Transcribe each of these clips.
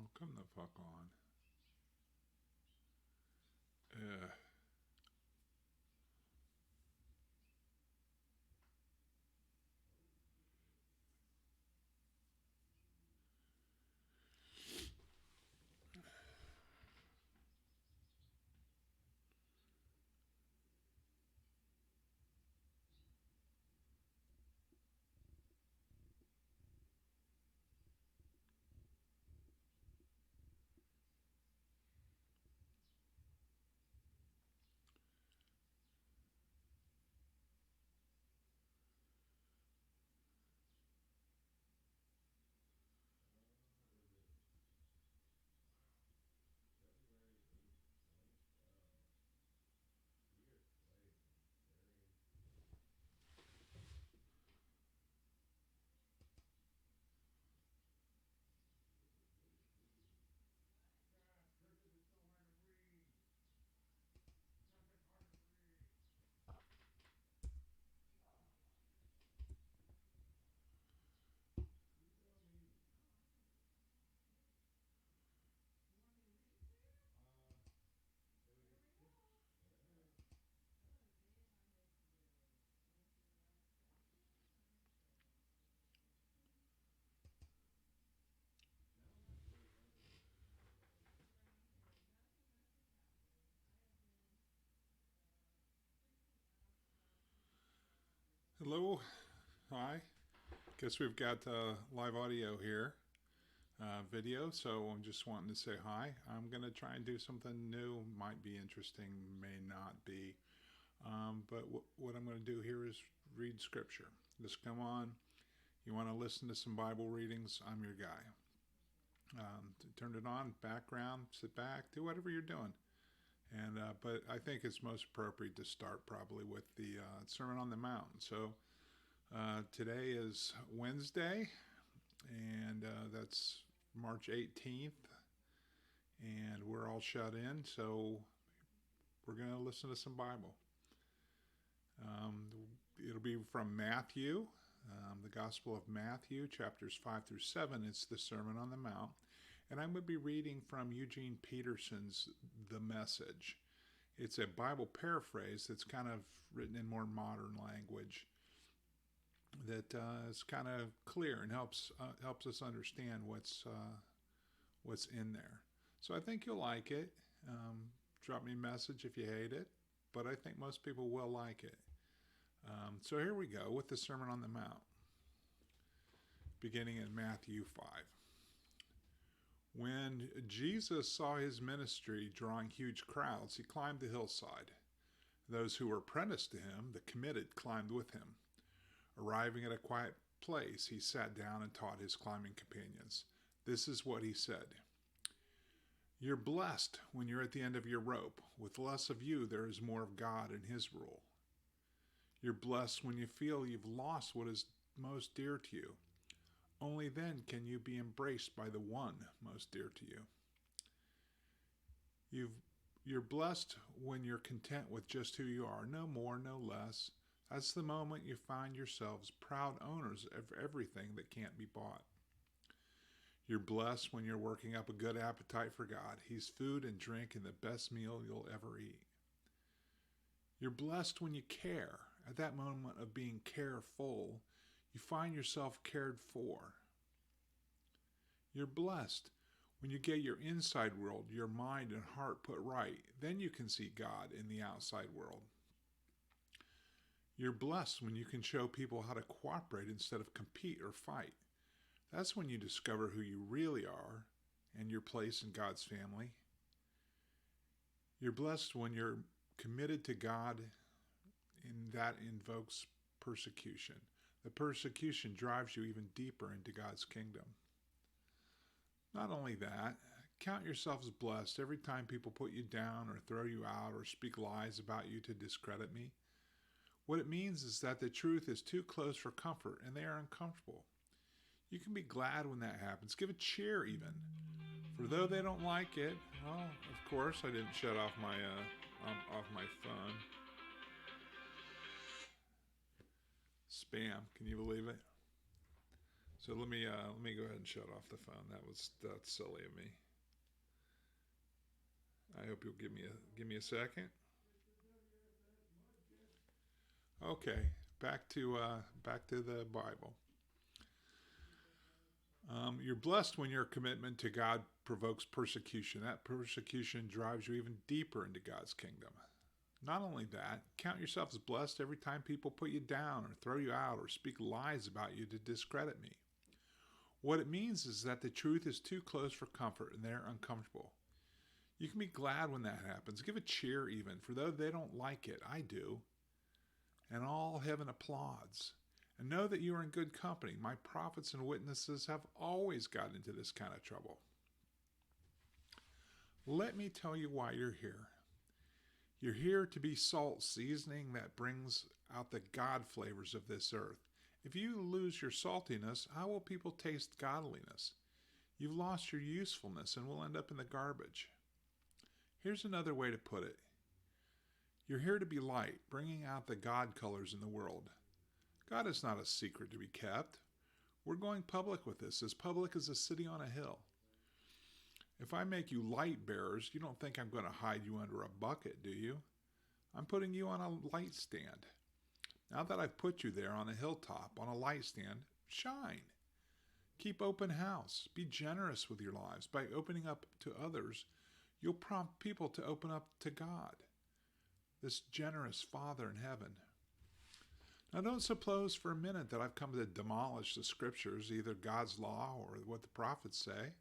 Oh, come the fuck on. Ugh. Hello. Hi. Guess we've got live audio here, video. So I'm just wanting to say hi. I'm going to try and do something new. Might be interesting, may not be. But what I'm going to do here is read scripture. Just come on. You want to listen to some Bible readings? I'm your guy. Turn it on, background, sit back, do whatever you're doing. But I think it's most appropriate to start probably with the Sermon on the Mount. So today is Wednesday, and that's March 18th, and we're all shut in. So we're going to listen to some Bible. Um, it'll be from Matthew, the Gospel of Matthew, chapters 5 through 7. It's the Sermon on the Mount. And I'm going to be reading from Eugene Peterson's The Message. It's a Bible paraphrase that's kind of written in more modern language that is kind of clear and helps us understand what's in there. So I think you'll like it. Drop me a message if you hate it, but I think most people will like it. So here we go with the Sermon on the Mount, beginning in Matthew 5. When Jesus saw his ministry drawing huge crowds, he climbed the hillside. Those who were apprenticed to him, the committed, climbed with him. Arriving at a quiet place, he sat down and taught his climbing companions. This is what he said. You're blessed when you're at the end of your rope. With less of you, there is more of God and his rule. You're blessed when you feel you've lost what is most dear to you. Only then can you be embraced by the one most dear to you. You're blessed when you're content with just who you are, no more, no less. That's the moment you find yourselves proud owners of everything that can't be bought. You're blessed when you're working up a good appetite for God. He's food and drink and the best meal you'll ever eat. You're blessed when you care. At that moment of being careful, you find yourself cared for. You're blessed when you get your inside world, your mind and heart put right. Then you can see God in the outside world. You're blessed when you can show people how to cooperate instead of compete or fight. That's when you discover who you really are and your place in God's family. You're blessed when you're committed to God, and that invokes persecution. The persecution drives you even deeper into God's kingdom. Not only that, count yourselves blessed every time people put you down or throw you out or speak lies about you to discredit me. What it means is that the truth is too close for comfort and they are uncomfortable. You can be glad when that happens. Give a cheer even. For though they don't like it, well, of course I didn't shut off my phone. Spam, can you believe it? So let me go ahead and shut off the phone. That's silly of me. I hope you'll give me a second. Okay, back to the Bible. You're blessed when your commitment to God provokes persecution. That persecution drives you even deeper into God's kingdom. Not only that, count yourself as blessed every time people put you down or throw you out or speak lies about you to discredit me. What it means is that the truth is too close for comfort and they're uncomfortable. You can be glad when that happens. Give a cheer even, for though they don't like it, I do. And all heaven applauds. And know that you are in good company. My prophets and witnesses have always gotten into this kind of trouble. Let me tell you why you're here. You're here to be salt seasoning that brings out the God flavors of this earth. If you lose your saltiness, how will people taste godliness? You've lost your usefulness and will end up in the garbage. Here's another way to put it. You're here to be light, bringing out the God colors in the world. God is not a secret to be kept. We're going public with this, as public as a city on a hill. If I make you light bearers, you don't think I'm going to hide you under a bucket, do you? I'm putting you on a light stand. Now that I've put you there on a hilltop, on a light stand, shine. Keep open house. Be generous with your lives. By opening up to others, you'll prompt people to open up to God, this generous Father in heaven. Now don't suppose for a minute that I've come to demolish the scriptures, either God's law or what the prophets say.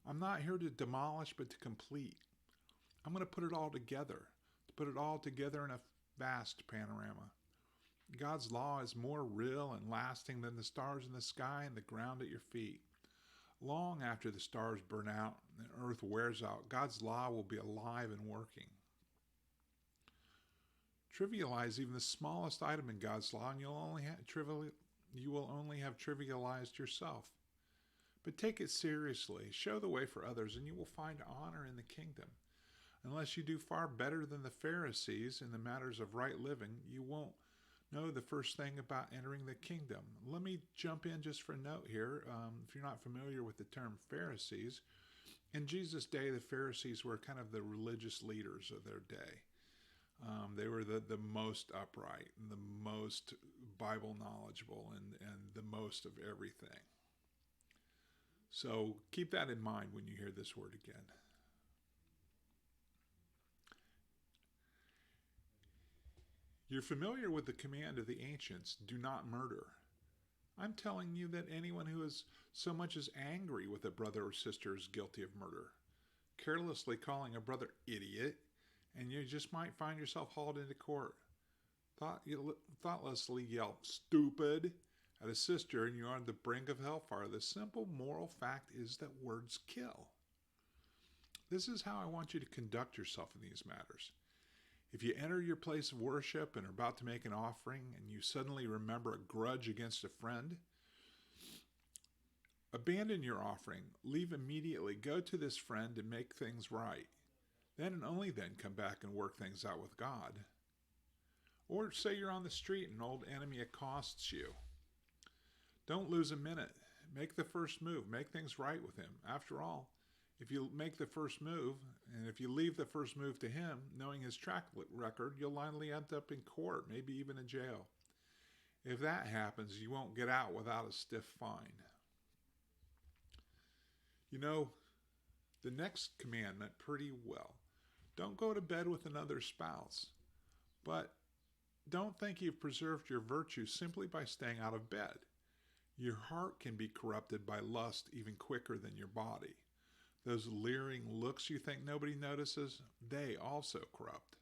I'm not here to demolish, but to complete. I'm going to put it all together, in a vast panorama. God's law is more real and lasting than the stars in the sky and the ground at your feet. Long after the stars burn out and the earth wears out, God's law will be alive and working. Trivialize even the smallest item in God's law, and you will only have trivialized yourself. But take it seriously, show the way for others, and you will find honor in the kingdom. Unless you do far better than the Pharisees in the matters of right living, you won't know the first thing about entering the kingdom. Let me jump in just for a note here. If you're not familiar with the term Pharisees, in Jesus' day, the Pharisees were kind of the religious leaders of their day. They were the most upright, and the most Bible knowledgeable, and the most of everything. So keep that in mind when you hear this word again. You're familiar with the command of the ancients, do not murder. I'm telling you that anyone who is so much as angry with a brother or sister is guilty of murder. Carelessly calling a brother idiot, and you just might find yourself hauled into court. Thoughtlessly yell stupid at a sister, and you're on the brink of hellfire. The simple moral fact is that words kill. This is how I want you to conduct yourself in these matters. If you enter your place of worship and are about to make an offering, and you suddenly remember a grudge against a friend, abandon your offering, leave immediately, go to this friend and make things right. Then and only then come back and work things out with God. Or say you're on the street and an old enemy accosts you. Don't lose a minute. Make the first move. Make things right with him. After all, if you make the first move, and if you leave the first move to him, knowing his track record, you'll likely end up in court, maybe even in jail. If that happens, you won't get out without a stiff fine. You know the next commandment pretty well. Don't go to bed with another spouse. But don't think you've preserved your virtue simply by staying out of bed. Your heart can be corrupted by lust even quicker than your body. Those leering looks you think nobody notices, they also corrupt.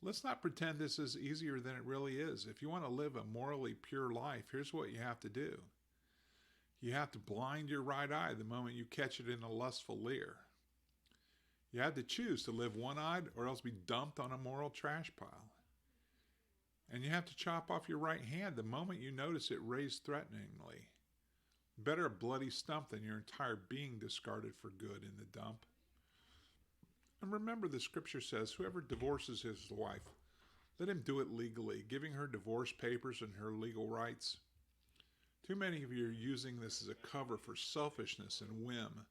Let's not pretend this is easier than it really is. If you want to live a morally pure life, here's what you have to do. You have to blind your right eye the moment you catch it in a lustful leer. You have to choose to live one-eyed or else be dumped on a moral trash pile. And you have to chop off your right hand the moment you notice it raised threateningly. Better a bloody stump than your entire being discarded for good in the dump. And remember, the scripture says, whoever divorces his wife, let him do it legally, giving her divorce papers and her legal rights. Too many of you are using this as a cover for selfishness and whim,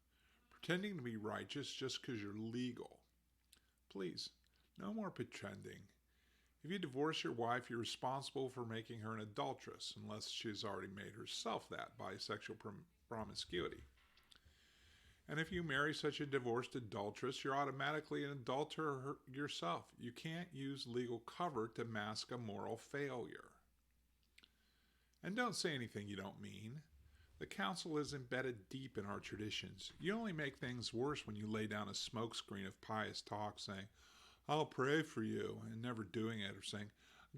pretending to be righteous just because you're legal. Please, no more pretending. If you divorce your wife, you're responsible for making her an adulteress, unless she's already made herself that by sexual promiscuity. And if you marry such a divorced adulteress, you're automatically an adulterer yourself. You can't use legal cover to mask a moral failure. And don't say anything you don't mean. The counsel is embedded deep in our traditions. You only make things worse when you lay down a smokescreen of pious talk saying, I'll pray for you, and never doing it, or saying,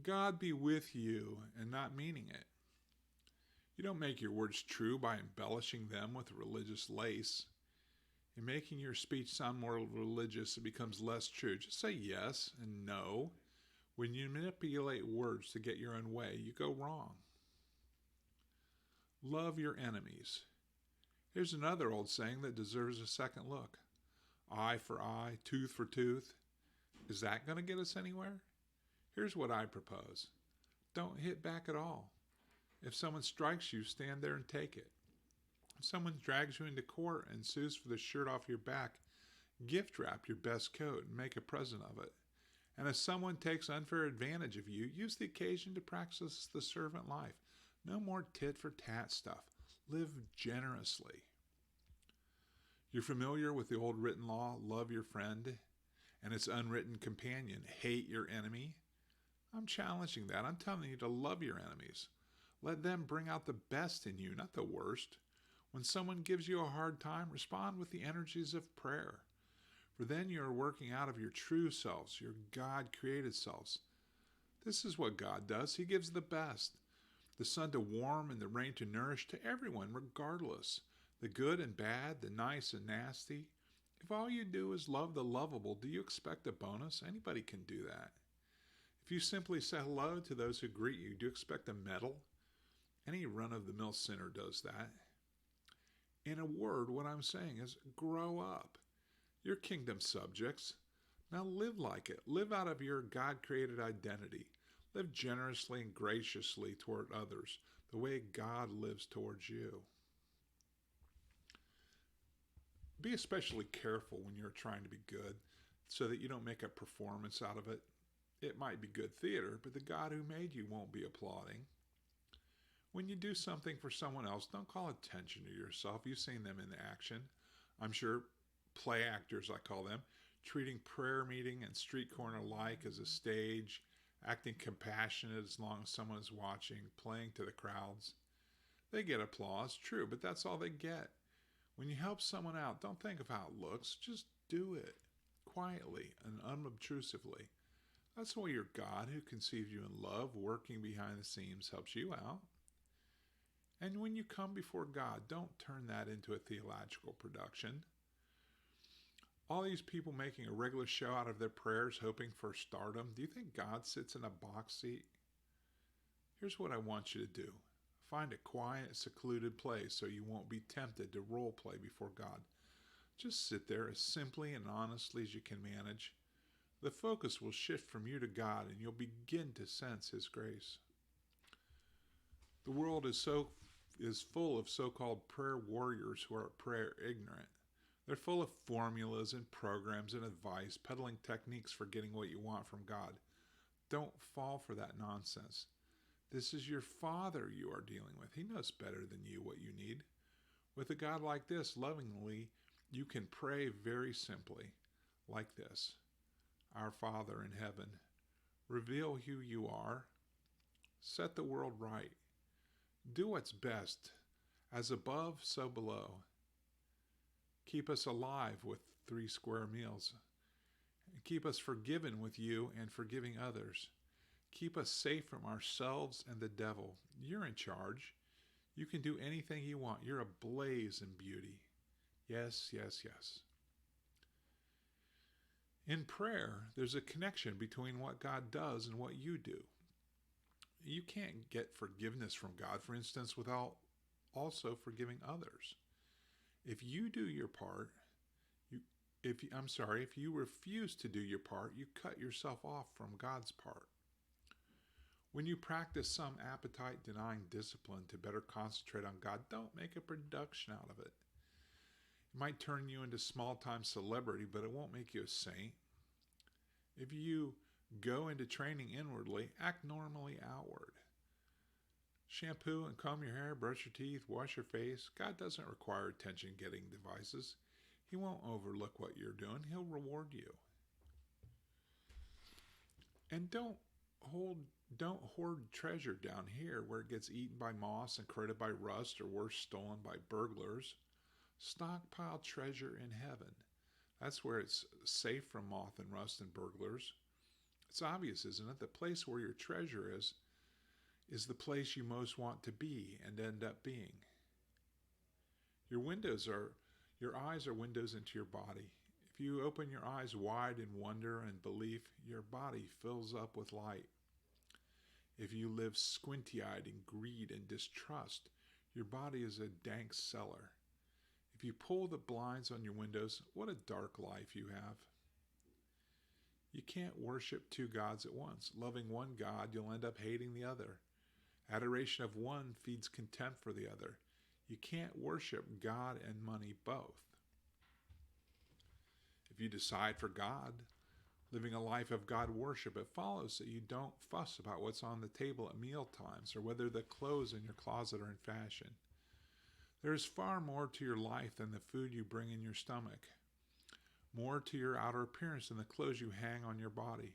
God be with you, and not meaning it. You don't make your words true by embellishing them with religious lace. In making your speech sound more religious, it becomes less true. Just say yes and no. When you manipulate words to get your own way, you go wrong. Love your enemies. Here's another old saying that deserves a second look. Eye for eye, tooth for tooth. Is that going to get us anywhere? Here's what I propose. Don't hit back at all. If someone strikes you, stand there and take it. If someone drags you into court and sues for the shirt off your back, gift wrap your best coat and make a present of it. And if someone takes unfair advantage of you, use the occasion to practice the servant life. No more tit for tat stuff. Live generously. You're familiar with the old written law, love your friend, and its unwritten companion, hate your enemy? I'm challenging that. I'm telling you to love your enemies. Let them bring out the best in you, not the worst. When someone gives you a hard time, respond with the energies of prayer. For then you are working out of your true selves, your God-created selves. This is what God does. He gives the best. The sun to warm and the rain to nourish to everyone, regardless. The good and bad, the nice and nasty. If all you do is love the lovable, do you expect a bonus? Anybody can do that. If you simply say hello to those who greet you, do you expect a medal? Any run-of-the-mill sinner does that. In a word, what I'm saying is grow up. You're kingdom subjects. Now live like it. Live out of your God-created identity. Live generously and graciously toward others, the way God lives towards you. Be especially careful when you're trying to be good so that you don't make a performance out of it. It might be good theater, but the God who made you won't be applauding. When you do something for someone else, don't call attention to yourself. You've seen them in action. I'm sure play actors, I call them, treating prayer meeting and street corner alike as a stage, acting compassionate as long as someone is watching, playing to the crowds. They get applause, true, but that's all they get. When you help someone out, don't think of how it looks. Just do it quietly and unobtrusively. That's why your God, who conceived you in love, working behind the scenes, helps you out. And when you come before God, don't turn that into a theological production. All these people making a regular show out of their prayers, hoping for stardom, do you think God sits in a box seat? Here's what I want you to do. Find a quiet, secluded place so you won't be tempted to role play before God. Just sit there as simply and honestly as you can manage. The focus will shift from you to God and you'll begin to sense His grace. The world is full of so-called prayer warriors who are prayer ignorant. They're full of formulas and programs and advice, peddling techniques for getting what you want from God. Don't fall for that nonsense. This is your Father you are dealing with. He knows better than you what you need. With a God like this, lovingly, you can pray very simply, like this. Our Father in heaven, reveal who you are. Set the world right. Do what's best, as above, so below. Keep us alive with 3 square meals. Keep us forgiven with you and forgiving others. Keep us safe from ourselves and the devil. You're in charge. You can do anything you want. You're ablaze in beauty. Yes, yes, yes. In prayer, there's a connection between what God does and what you do. You can't get forgiveness from God, for instance, without also forgiving others. If you do your part, if you refuse to do your part, you cut yourself off from God's part. When you practice some appetite denying discipline to better concentrate on God, don't make a production out of it. It might turn you into small time celebrity, but it won't make you a saint. If you go into training inwardly, act normally outward. Shampoo and comb your hair, brush your teeth, wash your face. God doesn't require attention-getting devices. He won't overlook what you're doing. He'll reward you. And don't hoard treasure down here where it gets eaten by moths and corroded by rust, or worse, stolen by burglars. Stockpile treasure in heaven. That's where it's safe from moth and rust and burglars. It's obvious, isn't it? The place where your treasure is the place you most want to be and end up being. Your eyes are windows into your body. If you open your eyes wide in wonder and belief, your body fills up with light. If you live squinty-eyed in greed and distrust, your body is a dank cellar. If you pull the blinds on your windows, what a dark life you have. You can't worship two gods at once. Loving one God, you'll end up hating the other. Adoration of one feeds contempt for the other. You can't worship God and money both. If you decide for God, living a life of God worship, it follows that you don't fuss about what's on the table at meal times or whether the clothes in your closet are in fashion. There is far more to your life than the food you bring in your stomach. More to your outer appearance than the clothes you hang on your body.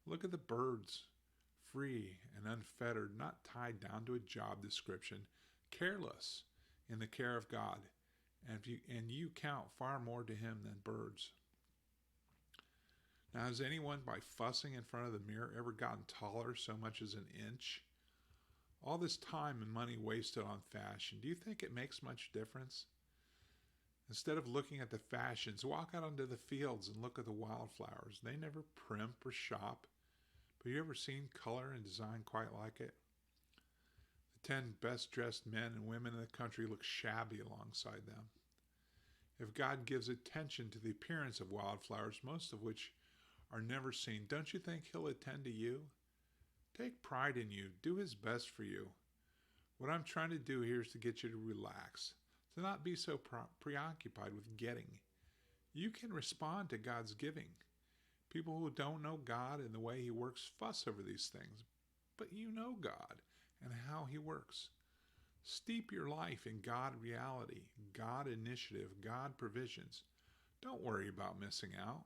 Look at the birds, free and unfettered, not tied down to a job description, careless in the care of God, and you count far more to Him than birds. Now, has anyone, by fussing in front of the mirror, ever gotten taller so much as an inch? All this time and money wasted on fashion, do you think it makes much difference? Instead of looking at the fashions, walk out onto the fields and look at the wildflowers. They never primp or shop. But you ever seen color and design quite like it? The 10 best dressed men and women in the country look shabby alongside them. If God gives attention to the appearance of wildflowers, most of which are never seen, don't you think He'll attend to you? Take pride in you. Do His best for you. What I'm trying to do here is to get you to relax, to not be so preoccupied with getting. You can respond to God's giving. People who don't know God and the way He works fuss over these things, but you know God and how He works. Steep your life in God reality, God initiative, God provisions. Don't worry about missing out.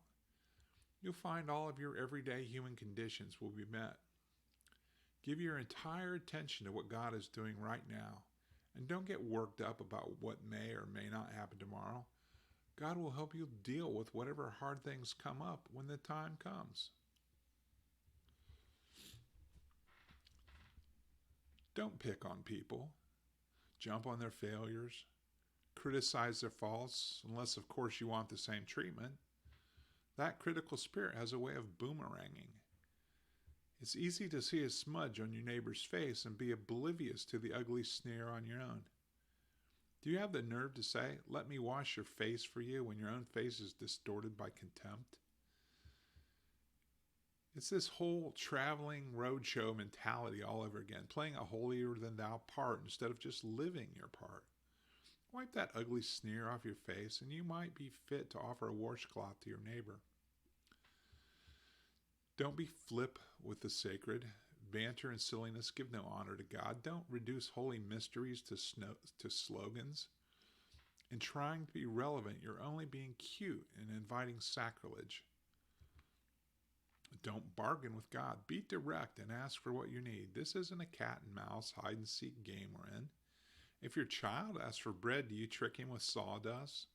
You'll find all of your everyday human conditions will be met. Give your entire attention to what God is doing right now, and don't get worked up about what may or may not happen tomorrow. God will help you deal with whatever hard things come up when the time comes. Don't pick on people. Jump on their failures. Criticize their faults, unless, of course, you want the same treatment. That critical spirit has a way of boomeranging. It's easy to see a smudge on your neighbor's face and be oblivious to the ugly sneer on your own. Do you have the nerve to say, "Let me wash your face for you," when your own face is distorted by contempt? It's this whole traveling roadshow mentality all over again, playing a holier-than-thou part instead of just living your part. Wipe that ugly sneer off your face, and you might be fit to offer a washcloth to your neighbor. Don't be flip with the sacred. Banter and silliness give no honor to God. Don't reduce holy mysteries to slogans. In trying to be relevant, you're only being cute and inviting sacrilege. Don't bargain with God. Be direct and ask for what you need. This isn't a cat and mouse hide and seek game we're in. If your child asks for bread, do you trick him with sawdust?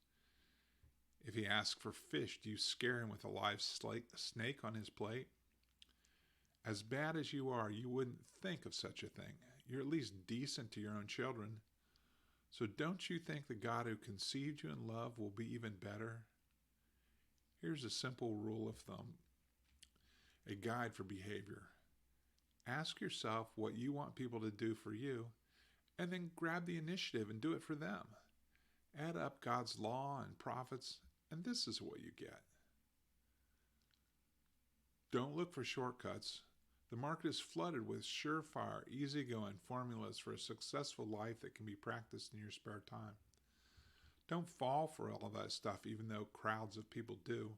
If he asks for fish, do you scare him with a live snake on his plate? As bad as you are, you wouldn't think of such a thing. You're at least decent to your own children. So don't you think the God who conceived you in love will be even better? Here's a simple rule of thumb, a guide for behavior. Ask yourself what you want people to do for you, and then grab the initiative and do it for them. Add up God's law and prophets, and this is what you get. Don't look for shortcuts. The market is flooded with surefire, easygoing formulas for a successful life that can be practiced in your spare time. Don't fall for all of that stuff, even though crowds of people do.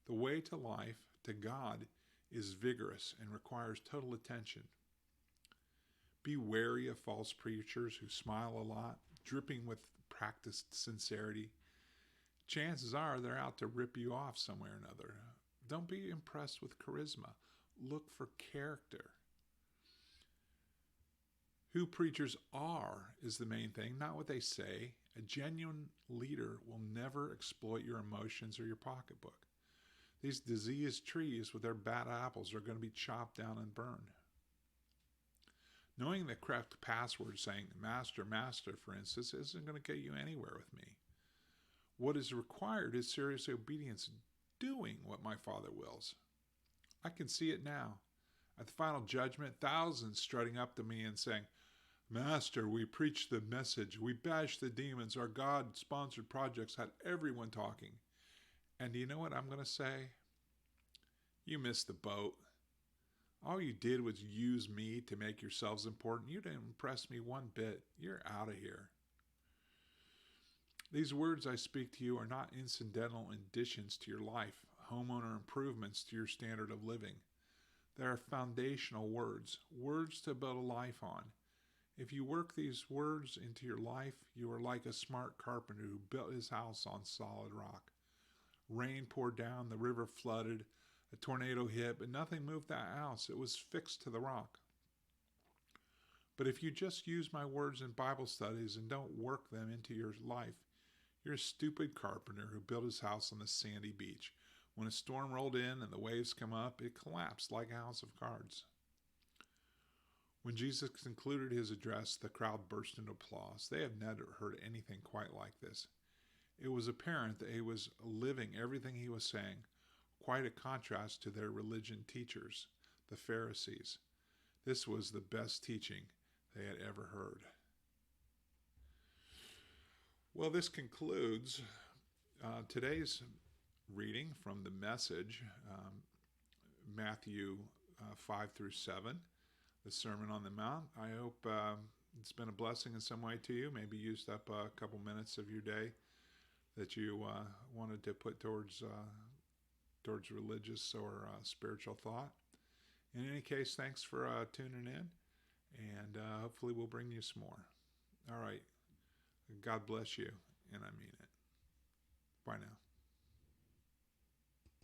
The way to life, to God, is vigorous and requires total attention. Be wary of false preachers who smile a lot, dripping with practiced sincerity. Chances are they're out to rip you off somewhere or another. Don't be impressed with charisma. Look for character. Who preachers are is the main thing, not what they say. A genuine leader will never exploit your emotions or your pocketbook. These diseased trees with their bad apples are going to be chopped down and burned. Knowing the correct password, saying Master, Master, for instance, isn't going to get you anywhere with me. What is required is serious obedience, doing what my Father wills. I can see it now. At the final judgment, thousands strutting up to me and saying, Master, we preached the message. We bashed the demons. Our God-sponsored projects had everyone talking. And do you know what I'm going to say? You missed the boat. All you did was use me to make yourselves important. You didn't impress me one bit. You're out of here. These words I speak to you are not incidental additions to your life, homeowner improvements to your standard of living. They are foundational words, words to build a life on. If you work these words into your life, you are like a smart carpenter who built his house on solid rock. Rain poured down, the river flooded, a tornado hit, but nothing moved that house. It was fixed to the rock. But if you just use my words in Bible studies and don't work them into your life, you're a stupid carpenter who built his house on the sandy beach. When a storm rolled in and the waves come up, it collapsed like a house of cards. When Jesus concluded his address, the crowd burst into applause. They have never heard anything quite like this. It was apparent that he was living everything he was saying, quite a contrast to their religion teachers, the Pharisees. This was the best teaching they had ever heard. Well, this concludes today's reading from the Message, Matthew 5 through 7, the Sermon on the Mount. I hope it's been a blessing in some way to you, maybe used up a couple minutes of your day that you wanted to put towards religious or spiritual thought. In any case, thanks for tuning in, and hopefully we'll bring you some more. All right. God bless you, and I mean it. Bye now.